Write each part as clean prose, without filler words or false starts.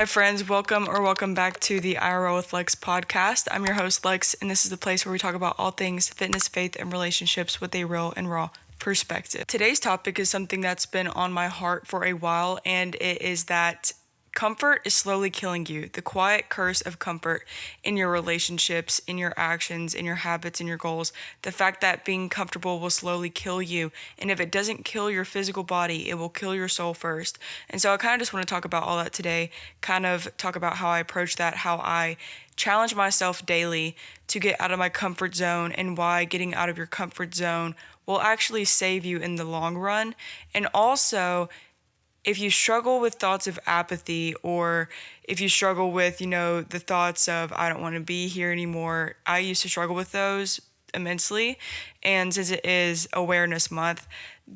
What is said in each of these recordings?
Hi, friends. Welcome back to the IRL with Lex podcast. I'm your host, Lex, and this is the place where we talk about all things fitness, faith, and relationships with a real and raw perspective. Today's topic is something that's been on my heart for a while, and it is that comfort is slowly killing you. The quiet curse of comfort in your relationships, in your actions, in your habits, in your goals. The fact that being comfortable will slowly kill you. And if it doesn't kill your physical body, it will kill your soul first. And so I kind of just want to talk about all that today, kind of talk about how I approach that, how I challenge myself daily to get out of my comfort zone, and why getting out of your comfort zone will actually save you in the long run. And also, if you struggle with thoughts of apathy, or if you struggle with, the thoughts of, I don't want to be here anymore, I used to struggle with those immensely. And since it is Awareness Month,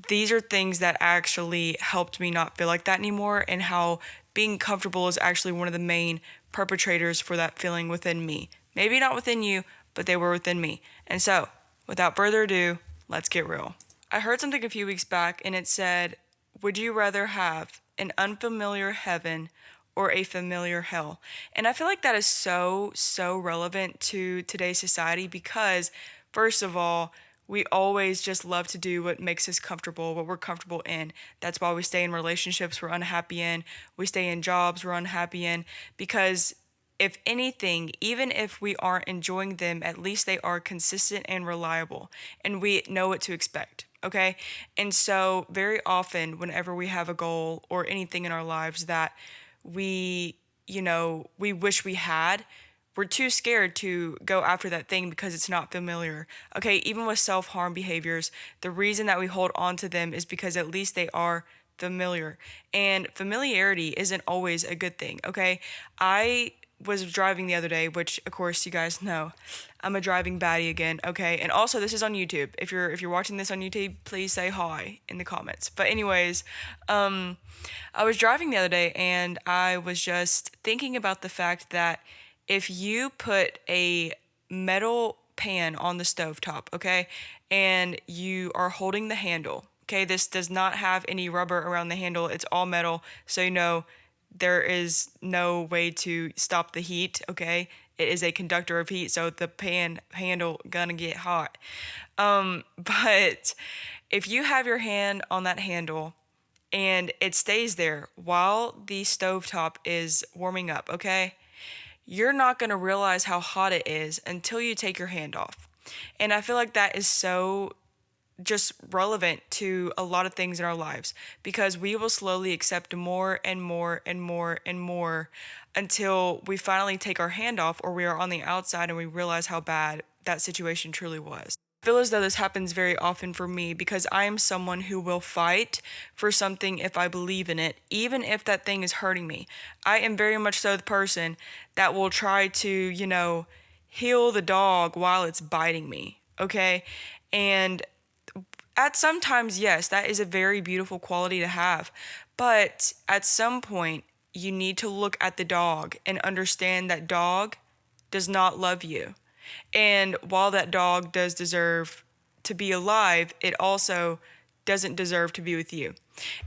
these are things that actually helped me not feel like that anymore, and how being comfortable is actually one of the main perpetrators for that feeling within me. Maybe not within you, but they were within me. And so, without further ado, let's get real. I heard something a few weeks back, and it said, would you rather have an unfamiliar heaven or a familiar hell? And I feel like that is so relevant to today's society because, first of all, we always just love to do what makes us comfortable, what we're comfortable in. That's why we stay in relationships we're unhappy in. We stay in jobs we're unhappy in, because if anything, even if we aren't enjoying them, at least they are consistent and reliable, and we know what to expect. Okay. And so very often, whenever we have a goal or anything in our lives that we wish we had, we're too scared to go after that thing because it's not familiar. Okay. Even with self-harm behaviors, the reason that we hold on to them is because at least they are familiar, and familiarity isn't always a good thing. Okay. I was driving the other day, which of course you guys know I'm a driving baddie again, okay? And also, this is on YouTube. If you're watching this on YouTube, please say hi in the comments. But anyways, I was driving the other day, and I was just thinking about the fact that if you put a metal pan on the stovetop, okay, and you are holding the handle, okay, this does not have any rubber around the handle, it's all metal, so there is no way to stop the heat, okay? It is a conductor of heat, so the pan handle gonna get hot. But if you have your hand on that handle and it stays there while the stovetop is warming up, okay? You're not gonna realize how hot it is until you take your hand off. And I feel like that is so just relevant to a lot of things in our lives, because we will slowly accept more and more and more and more until we finally take our hand off, or we are on the outside and we realize how bad that situation truly was. I feel as though this happens very often for me because I am someone who will fight for something if I believe in it, even if that thing is hurting me. I am very much so the person that will try to, heal the dog while it's biting me, okay? And at sometimes, yes, that is a very beautiful quality to have. But at some point, you need to look at the dog and understand that dog does not love you. And while that dog does deserve to be alive, it also doesn't deserve to be with you.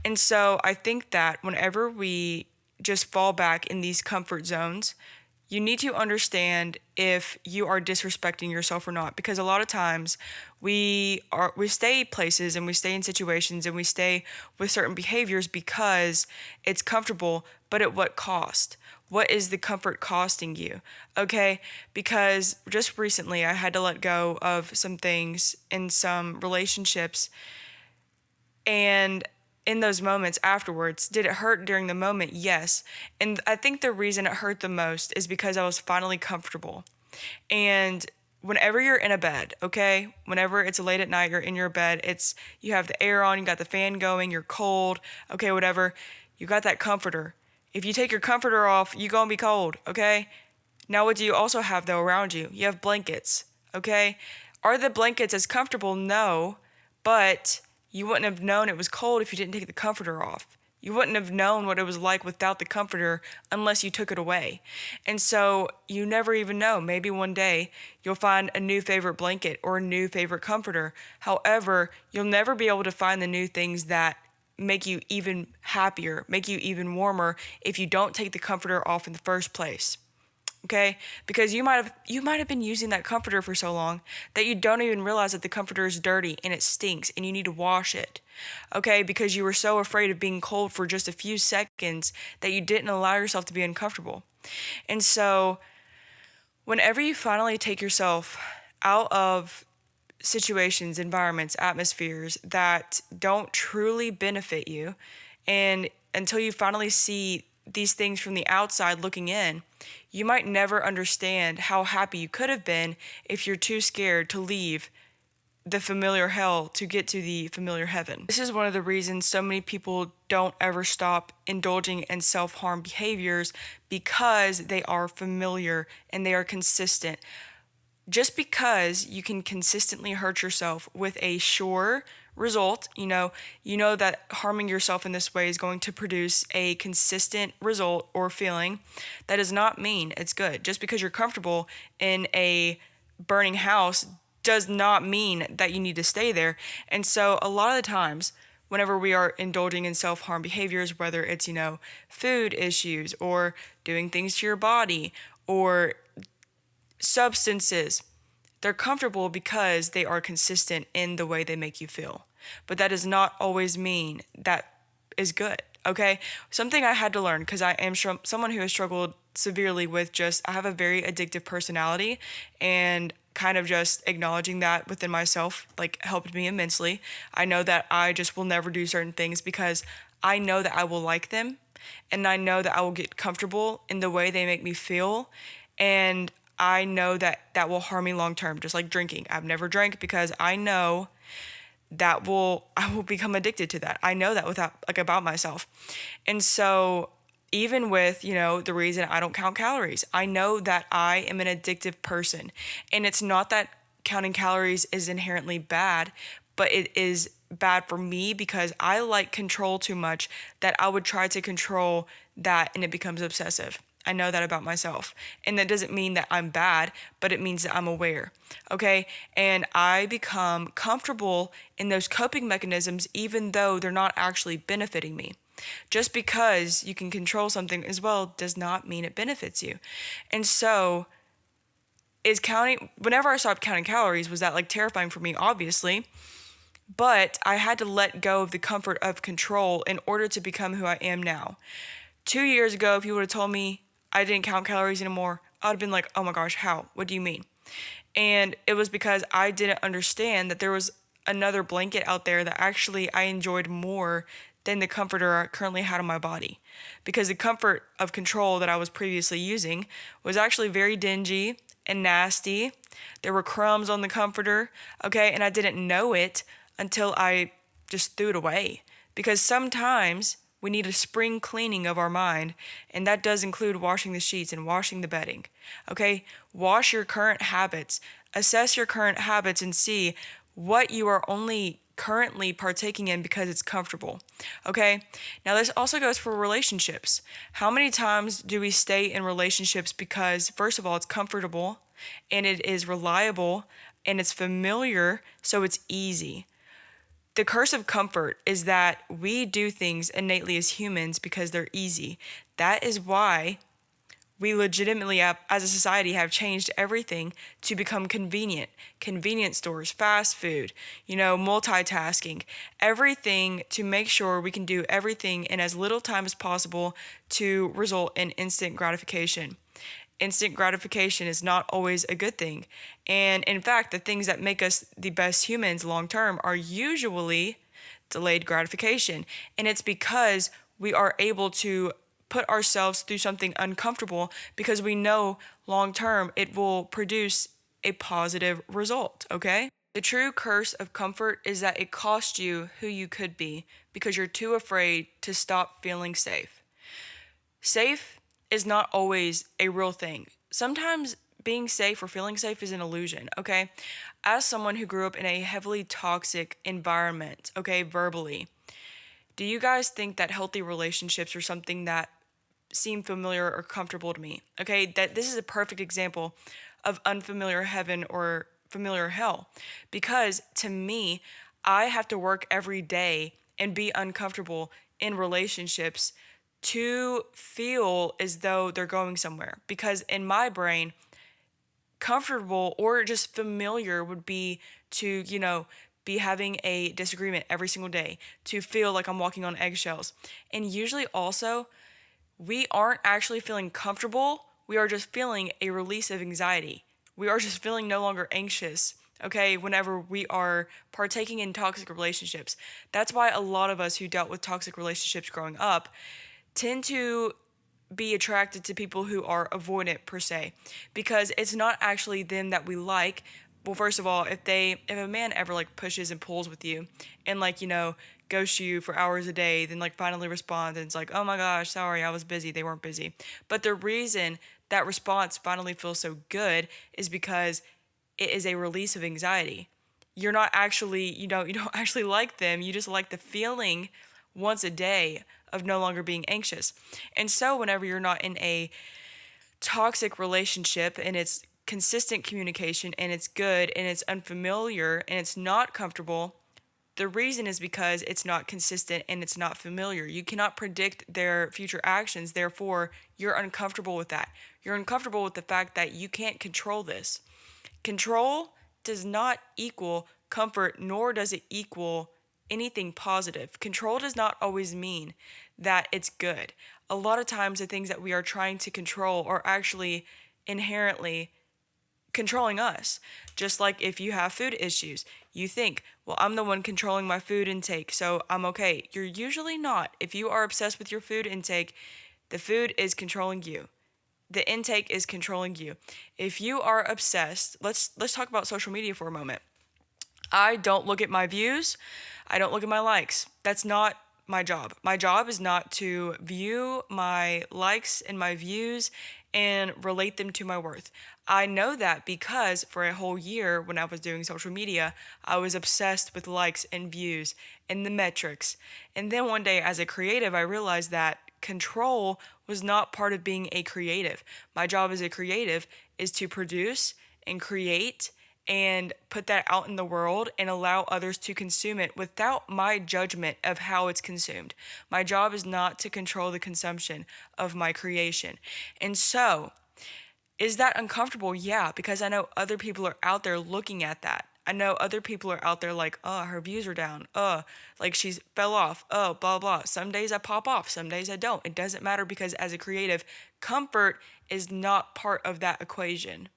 And so I think that whenever we just fall back in these comfort zones, you need to understand if you are disrespecting yourself or not, because a lot of times we stay places and we stay in situations and we stay with certain behaviors because it's comfortable, but at what cost? What is the comfort costing you? Okay? Because just recently I had to let go of some things in some relationships, and in those moments afterwards, did it hurt during the moment? Yes. And I think the reason it hurt the most is because I was finally comfortable. And whenever you're in a bed, okay, whenever it's late at night, you're in your bed, you have the air on, you got the fan going, you're cold, okay, whatever, you got that comforter. If you take your comforter off, you're gonna be cold, okay? Now what do you also have though around you? You have blankets, okay? Are the blankets as comfortable? No, but you wouldn't have known it was cold if you didn't take the comforter off. You wouldn't have known what it was like without the comforter unless you took it away. And so you never even know. Maybe one day you'll find a new favorite blanket or a new favorite comforter. However, you'll never be able to find the new things that make you even happier, make you even warmer if you don't take the comforter off in the first place. Okay? Because you might have been using that comforter for so long that you don't even realize that the comforter is dirty and it stinks and you need to wash it. Okay? Because you were so afraid of being cold for just a few seconds that you didn't allow yourself to be uncomfortable. And so whenever you finally take yourself out of situations, environments, atmospheres that don't truly benefit you, and until you finally see these things from the outside looking in, you might never understand how happy you could have been if you're too scared to leave the familiar hell to get to the familiar heaven. This is one of the reasons so many people don't ever stop indulging in self-harm behaviors, because they are familiar and they are consistent. Just because you can consistently hurt yourself with a sure result, you know that harming yourself in this way is going to produce a consistent result or feeling, that does not mean it's good. Just because you're comfortable in a burning house does not mean that you need to stay there. And so a lot of the times, whenever we are indulging in self-harm behaviors, whether it's, food issues or doing things to your body or substances, they're comfortable because they are consistent in the way they make you feel. But that does not always mean that is good, okay? Something I had to learn, because I am someone who has struggled severely with I have a very addictive personality, and kind of just acknowledging that within myself, helped me immensely. I know that I just will never do certain things because I know that I will like them, and I know that I will get comfortable in the way they make me feel, and I know that that will harm me long term, just like drinking. I've never drank because I know that I will become addicted to that. I know that about myself. And so even with, the reason I don't count calories, I know that I am an addictive person. And it's not that counting calories is inherently bad, but it is bad for me because I like control too much, that I would try to control that and it becomes obsessive. I know that about myself. And that doesn't mean that I'm bad, but it means that I'm aware. Okay? And I become comfortable in those coping mechanisms even though they're not actually benefiting me. Just because you can control something as well does not mean it benefits you. And so whenever I stopped counting calories, was that terrifying for me? Obviously. But I had to let go of the comfort of control in order to become who I am now. 2 years ago, if you would have told me I didn't count calories anymore, I would have been like, oh my gosh, how? What do you mean? And it was because I didn't understand that there was another blanket out there that actually I enjoyed more than the comforter I currently had on my body. Because the comfort of control that I was previously using was actually very dingy and nasty. There were crumbs on the comforter, okay? And I didn't know it until I just threw it away. Because sometimes we need a spring cleaning of our mind, and that does include washing the sheets and washing the bedding. Okay? Wash your current habits. Assess your current habits and see what you are only currently partaking in because it's comfortable. Okay? Now this also goes for relationships. How many times do we stay in relationships because, first of all, it's comfortable and it is reliable and it's familiar, so it's easy? The curse of comfort is that we do things innately as humans because they're easy. That is why we legitimately, as a society, have changed everything to become convenient. Convenience stores, fast food, multitasking, everything to make sure we can do everything in as little time as possible to result in instant gratification. Instant gratification is not always a good thing. And in fact, the things that make us the best humans long term are usually delayed gratification. And it's because we are able to put ourselves through something uncomfortable because we know long term it will produce a positive result, okay? The true curse of comfort is that it costs you who you could be because you're too afraid to stop feeling safe. Safe is not always a real thing. Sometimes being safe or feeling safe is an illusion, okay? As someone who grew up in a heavily toxic environment, okay, verbally, do you guys think that healthy relationships are something that seem familiar or comfortable to me? Okay, that this is a perfect example of unfamiliar heaven or familiar hell. Because to me, I have to work every day and be uncomfortable in relationships to feel as though they're going somewhere. Because in my brain, comfortable or just familiar would be to, be having a disagreement every single day, to feel like I'm walking on eggshells. And usually also, we aren't actually feeling comfortable. We are just feeling a release of anxiety. We are just feeling no longer anxious, okay, whenever we are partaking in toxic relationships. That's why a lot of us who dealt with toxic relationships growing up tend to be attracted to people who are avoidant per se, because it's not actually them that we like. Well, first of all, if a man ever like pushes and pulls with you and like, ghosts you for hours a day, then like finally responds and it's like, oh my gosh, sorry, I was busy. They weren't busy. But the reason that response finally feels so good is because it is a release of anxiety. You're not actually, you don't actually like them. You just like the feeling once a day of no longer being anxious. And so whenever you're not in a toxic relationship and it's consistent communication and it's good and it's unfamiliar and it's not comfortable, the reason is because it's not consistent and it's not familiar. You cannot predict their future actions. Therefore, you're uncomfortable with that. You're uncomfortable with the fact that you can't control this. Control does not equal comfort, nor does it equal anything positive. Control does not always mean that it's good. A lot of times, the things that we are trying to control are actually inherently controlling us. Just like if you have food issues, you think, well, I'm the one controlling my food intake, so I'm okay. You're usually not. If you are obsessed with your food intake, the food is controlling you. The intake is controlling you. If you are obsessed, let's talk about social media for a moment. I don't look at my views. I don't look at my likes. That's not my job. My job is not to view my likes and my views and relate them to my worth. I know that because for a whole year when I was doing social media, I was obsessed with likes and views and the metrics. And then one day as a creative, I realized that control was not part of being a creative. My job as a creative is to produce and create and put that out in the world and allow others to consume it without my judgment of how it's consumed. My job is not to control the consumption of my creation. And so, is that uncomfortable? Yeah, because I know other people are out there looking at that. I know other people are out there like, oh, her views are down. Like she's fell off. Oh, blah, blah. Some days I pop off. Some days I don't. It doesn't matter because as a creative, comfort is not part of that equation.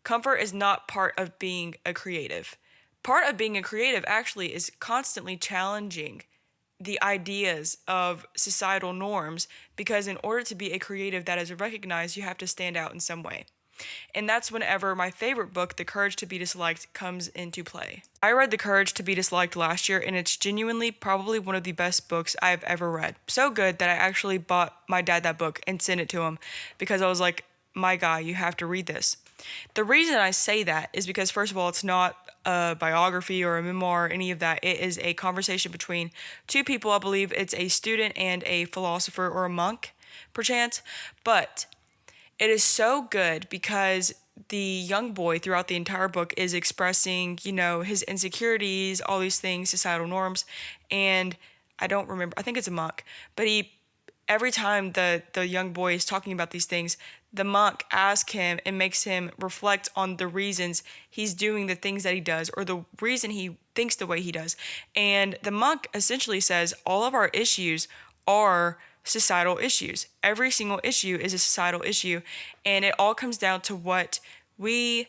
Comfort is not part of being a creative. Part of being a creative actually is constantly challenging the ideas of societal norms, because in order to be a creative that is recognized, you have to stand out in some way. And that's whenever my favorite book, The Courage to Be Disliked, comes into play. I read The Courage to Be Disliked last year, and it's genuinely probably one of the best books I've ever read. So good that I actually bought my dad that book and sent it to him because I was like, my guy, you have to read this. The reason I say that is because, first of all, it's not a biography or a memoir or any of that. It is a conversation between two people. I believe it's a student and a philosopher or a monk, perchance. But it is so good because the young boy throughout the entire book is expressing, his insecurities, all these things, societal norms. And I don't remember, I think it's a monk, but every time the young boy is talking about these things, the monk asks him and makes him reflect on the reasons he's doing the things that he does or the reason he thinks the way he does. And the monk essentially says all of our issues are societal issues. Every single issue is a societal issue, and it all comes down to what we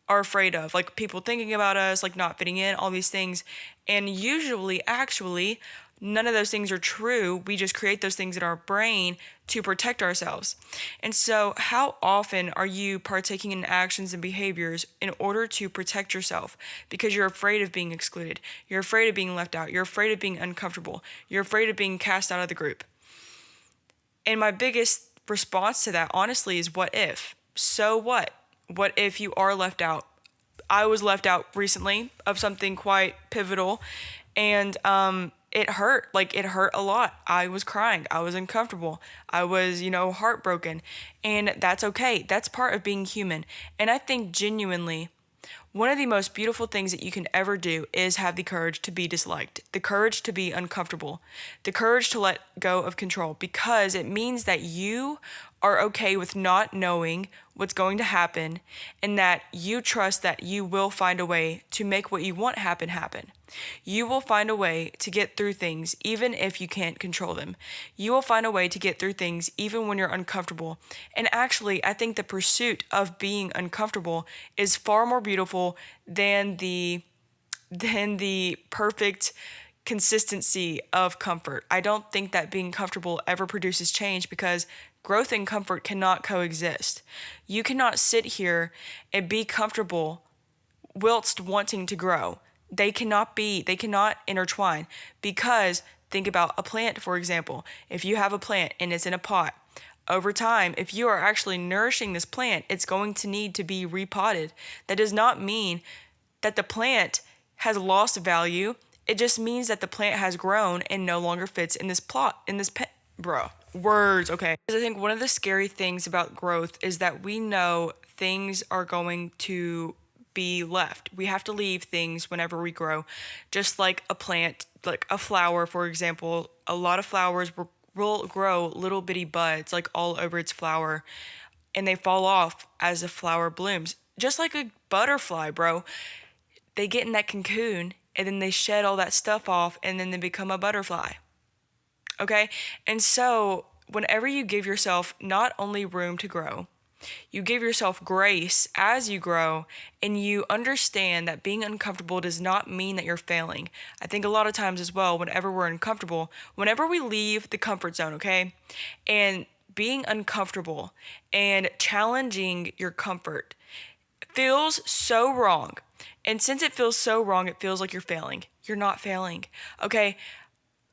are afraid of, like people thinking about us, like not fitting in, all these things. And usually, actually, none of those things are true. We just create those things in our brain to protect ourselves. And so how often are you partaking in actions and behaviors in order to protect yourself? Because you're afraid of being excluded. You're afraid of being left out. You're afraid of being uncomfortable. You're afraid of being cast out of the group. And my biggest response to that, honestly, is what if? So what? What if you are left out? I was left out recently of something quite pivotal, and it hurt. Like, it hurt a lot. I was crying. I was uncomfortable. I was, heartbroken. And that's okay. That's part of being human. And I think genuinely, One of the most beautiful things that you can ever do is have the courage to be disliked, the courage to be uncomfortable, the courage to let go of control, because it means that you are okay with not knowing what's going to happen, and that you trust that you will find a way to make what you want happen. You will find a way to get through things even if you can't control them. You will find a way to get through things even when you're uncomfortable. And actually, I think the pursuit of being uncomfortable is far more beautiful than the perfect consistency of comfort. I don't think that being comfortable ever produces change, because growth and comfort cannot coexist. You cannot sit here and be comfortable whilst wanting to grow. They cannot intertwine, because think about a plant, for example. If you have a plant and it's in a pot, over time, if you are actually nourishing this plant, it's going to need to be repotted. That does not mean that the plant has lost value. It just means that the plant has grown and no longer fits in this words, okay. I think one of the scary things about growth is that we know things are going to be left. We have to leave things whenever we grow. Just like a plant, like a flower, for example, a lot of flowers will grow little bitty buds like all over its flower, and they fall off as the flower blooms. Just like a butterfly, bro. They get in that cocoon and then they shed all that stuff off and then they become a butterfly. Okay? And so whenever you give yourself not only room to grow, you give yourself grace as you grow, and you understand that being uncomfortable does not mean that you're failing. I think a lot of times as well, whenever we're uncomfortable, whenever we leave the comfort zone, okay, and being uncomfortable and challenging your comfort feels so wrong. And since it feels so wrong, it feels like you're failing. You're not failing, okay?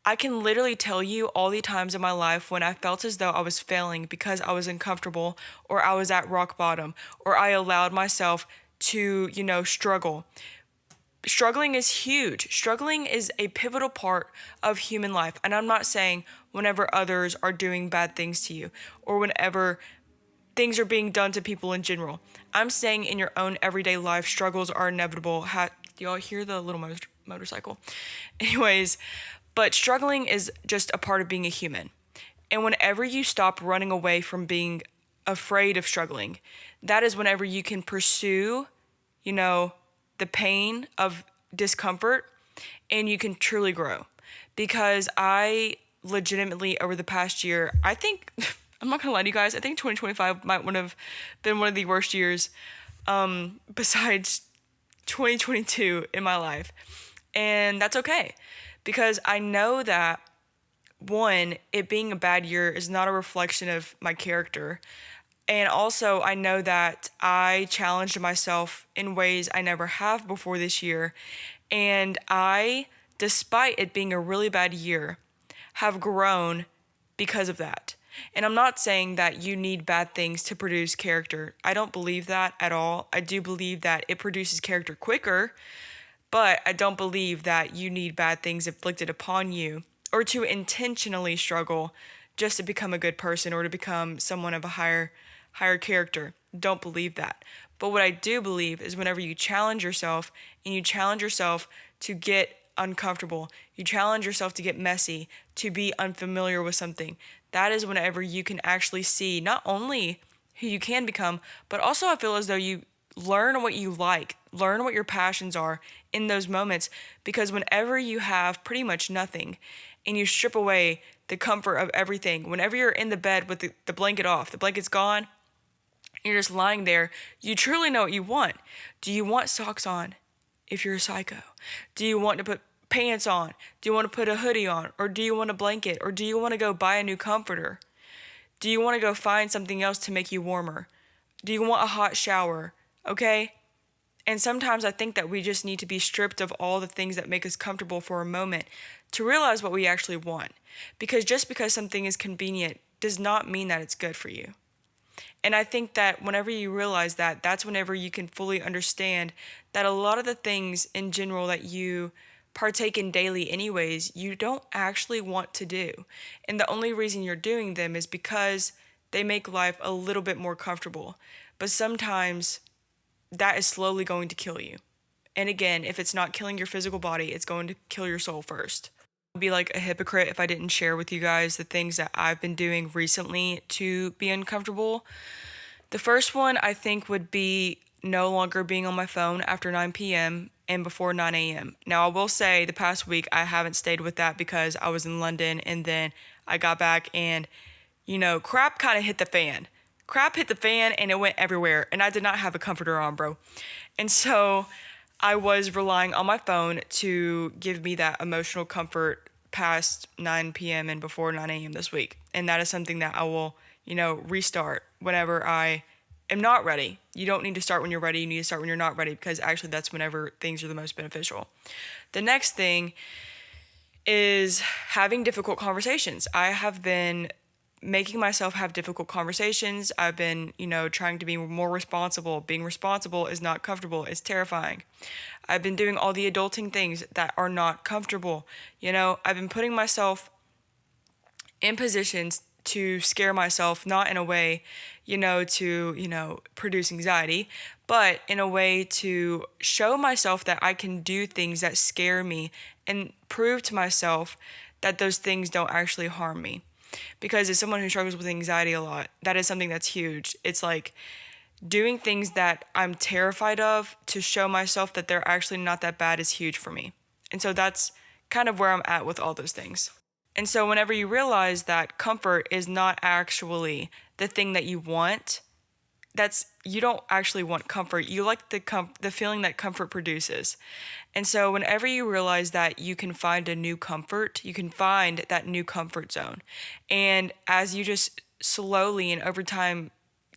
I can literally tell you all the times in my life when I felt as though I was failing because I was uncomfortable, or I was at rock bottom, or I allowed myself to, struggle. Struggling is huge. Struggling is a pivotal part of human life. And I'm not saying whenever others are doing bad things to you, or whenever things are being done to people in general. I'm saying in your own everyday life, struggles are inevitable. Do y'all hear the little motorcycle? Anyways, but struggling is just a part of being a human. And whenever you stop running away from being afraid of struggling, that is whenever you can pursue, the pain of discomfort, and you can truly grow. Because I legitimately, over the past year, I think, I'm not gonna lie to you guys, I think 2025 might have been one of the worst years besides 2022 in my life. And that's okay, because I know that, one, it being a bad year is not a reflection of my character. And also, I know that I challenged myself in ways I never have before this year. And I, despite it being a really bad year, have grown because of that. And I'm not saying that you need bad things to produce character. I don't believe that at all. I do believe that it produces character quicker, but I don't believe that you need bad things inflicted upon you or to intentionally struggle just to become a good person or to become someone of a higher character. Don't believe that. But what I do believe is whenever you challenge yourself, and you challenge yourself to get uncomfortable, you challenge yourself to get messy, to be unfamiliar with something, that is whenever you can actually see not only who you can become, but also I feel as though you learn what you like, learn what your passions are in those moments. Because whenever you have pretty much nothing and you strip away the comfort of everything, whenever you're in the bed with the blanket off, the blanket's gone, you're just lying there, you truly know what you want. Do you want socks on if you're a psycho? Do you want to put pants on? Do you want to put a hoodie on? Or do you want a blanket? Or do you want to go buy a new comforter? Do you want to go find something else to make you warmer? Do you want a hot shower? Okay? And sometimes I think that we just need to be stripped of all the things that make us comfortable for a moment to realize what we actually want. Because just because something is convenient does not mean that it's good for you. And I think that whenever you realize that, that's whenever you can fully understand that a lot of the things in general that you partake in daily anyways, you don't actually want to do. And the only reason you're doing them is because they make life a little bit more comfortable. But sometimes that is slowly going to kill you. And again, if it's not killing your physical body, it's going to kill your soul first. I'd be like a hypocrite if I didn't share with you guys the things that I've been doing recently to be uncomfortable. The first one I think would be no longer being on my phone after 9 p.m. and before 9 a.m. Now, I will say the past week I haven't stayed with that because I was in London and then I got back and, crap kind of hit the fan. Crap hit the fan and it went everywhere, and I did not have a comforter on, bro. And so I was relying on my phone to give me that emotional comfort past 9 p.m. and before 9 a.m. this week. And that is something that I will, restart whenever I am not ready. You don't need to start when you're ready. You need to start when you're not ready, because actually that's whenever things are the most beneficial. The next thing is having difficult conversations. I have been making myself have difficult conversations. I've been, trying to be more responsible. Being responsible is not comfortable. It's terrifying. I've been doing all the adulting things that are not comfortable. I've been putting myself in positions to scare myself, not in a way, to produce anxiety, but in a way to show myself that I can do things that scare me and prove to myself that those things don't actually harm me. Because as someone who struggles with anxiety a lot, that is something that's huge. It's like doing things that I'm terrified of to show myself that they're actually not that bad is huge for me. And so that's kind of where I'm at with all those things. And so whenever you realize that comfort is not actually the thing that you want, you don't actually want comfort. You like the feeling that comfort produces. And so whenever you realize that you can find a new comfort, you can find that new comfort zone. And as you just slowly and over time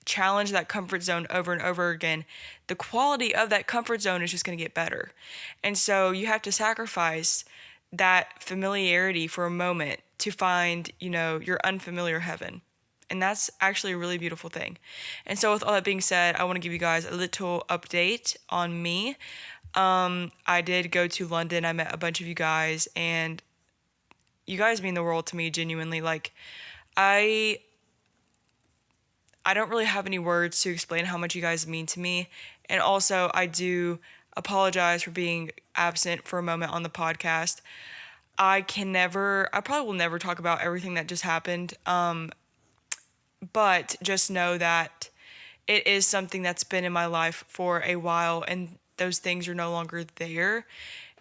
challenge that comfort zone over and over again, the quality of that comfort zone is just going to get better. And so you have to sacrifice that familiarity for a moment to find, your unfamiliar heaven. And that's actually a really beautiful thing. And so with all that being said, I want to give you guys a little update on me. I did go to London. I met a bunch of you guys, and you guys mean the world to me, genuinely. Like, I don't really have any words to explain how much you guys mean to me. And also, I do apologize for being absent for a moment on the podcast. I probably will never talk about everything that just happened. But just know that it is something that's been in my life for a while, and those things are no longer there.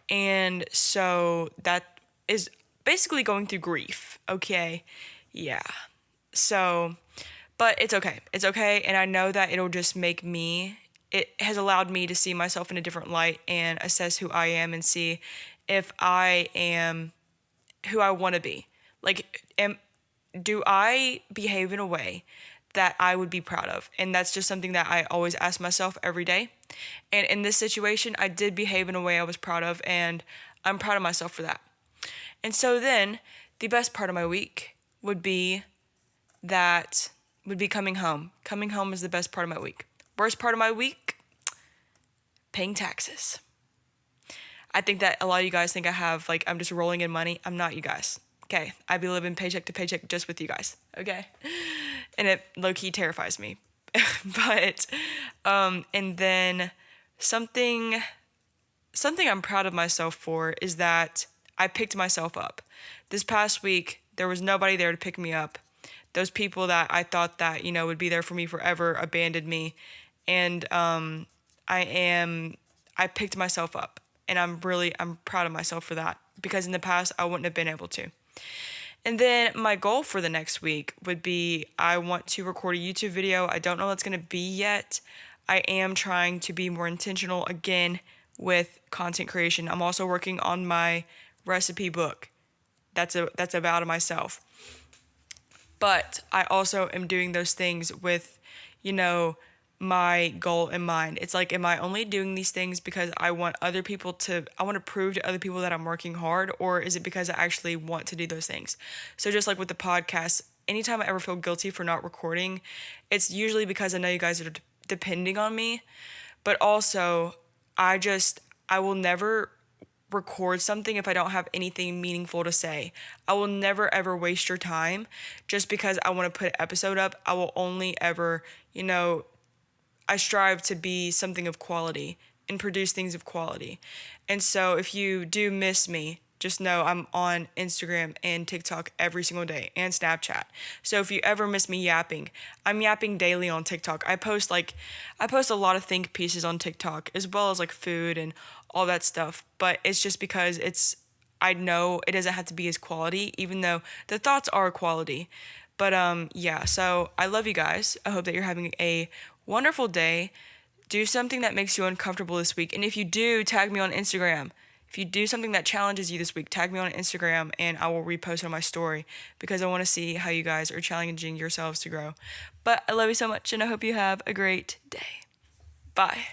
And so that is basically going through grief. Okay. Yeah. So, but it's okay. It's okay. And I know that it has allowed me to see myself in a different light and assess who I am and see if I am who I want to be. Like, do I behave in a way that I would be proud of? And that's just something that I always ask myself every day. And in this situation, I did behave in a way I was proud of, and I'm proud of myself for that. And so then the best part of my week would be coming home. Coming home is the best part of my week. Worst part of my week, paying taxes. I think that a lot of you guys think I'm just rolling in money. I'm not, you guys. Okay, I'd be living paycheck to paycheck just with you guys, okay? And it low-key terrifies me. But, and then something I'm proud of myself for is that I picked myself up. This past week, there was nobody there to pick me up. Those people that I thought that, would be there for me forever abandoned me. And I picked myself up. And I'm proud of myself for that, because in the past, I wouldn't have been able to. And then my goal for the next week would be, I want to record a YouTube video. I don't know what it's going to be yet. I am trying to be more intentional again with content creation. I'm also working on my recipe book. That's about myself. But I also am doing those things with, my goal in mind. It's like, am I only doing these things because I want to prove to other people that I'm working hard, or is it because I actually want to do those things? So just like with the podcast, anytime I ever feel guilty for not recording, it's usually because I know you guys are depending on me, but also I will never record something if I don't have anything meaningful to say. I will never ever waste your time just because I want to put an episode up. I will only ever, I strive to be something of quality and produce things of quality. And so if you do miss me, just know I'm on Instagram and TikTok every single day and Snapchat. So if you ever miss me yapping, I'm yapping daily on TikTok. I post a lot of think pieces on TikTok as well as like food and all that stuff. But it's just because I know it doesn't have to be as quality, even though the thoughts are quality. But yeah, so I love you guys. I hope that you're having a wonderful day. Do something that makes you uncomfortable this week. And if you do, tag me on Instagram. If you do something that challenges you this week, tag me on Instagram and I will repost it on my story because I want to see how you guys are challenging yourselves to grow. But I love you so much and I hope you have a great day. Bye.